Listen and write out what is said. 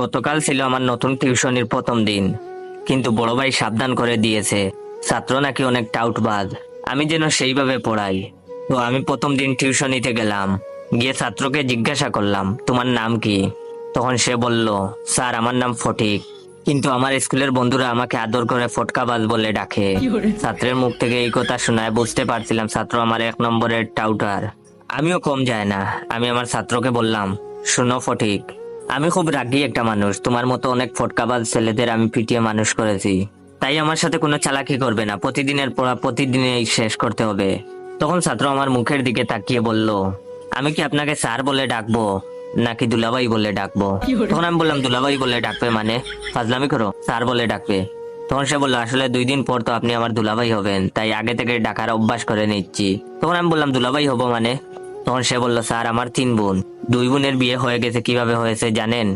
গতকাল ছিল আমার নতুন টিউশনির প্রথম দিন, কিন্তু বড় ভাই সাবধান করে দিয়েছে ছাত্র নাকি অনেক টাউটবাজ, আমি যেন সেইভাবে পড়াই। তো আমি প্রথম দিন টিউশনিতে গেলাম, গিয়ে ছাত্রকে জিজ্ঞাসা করলাম তোমার নাম কি। তখন সে বলল, স্যার আমার নাম ফটিক, কিন্তু আমার স্কুলের বন্ধুরা আমাকে আদর করে ফটকাবাজ বলে ডাকে। ছাত্রের মুখ থেকে এই কথা শোনায় বুঝতে পারছিলাম ছাত্র আমার 1 নম্বরের টাউটার। আমিও কম যায় না। আমি আমার ছাত্রকে বললাম, শোনো ফটিক, আমি খুব রাগী একটা মানুষ, তোমার মতো অনেক ফটকাবাজ ছেলেদের আমি পিটিয়ে মানুষ করেছি, তাই আমার সাথে কোনো চালাকি করবে না, প্রতিদিনের পড়া প্রতিদিনই শেষ করতে হবে। তখন ছাত্র আমার মুখের দিকে তাকিয়ে বলল, আমি কি আপনাকে স্যার বলে ডাকবো নাকি দুলাভাই বলে ডাকবো? তখন আমি বললাম, দুলাভাই বলে ডাকবে মানে? ফাজলামি করো, স্যার বলে ডাকবে। তখন সে বললো, আসলে 2 দিন পর তো আপনি আমার দুলাভাই হবেন, তাই আগে থেকে ডাকার অভ্যাস করে নিচ্ছি। তখন আমি বললাম, দুলাভাই হবো মানে? তখন সে বলল, স্যার আমার 3 বোন, 2 বোনের বিয়ে হয়ে গেছে। কিভাবে হয়েছে জানেন?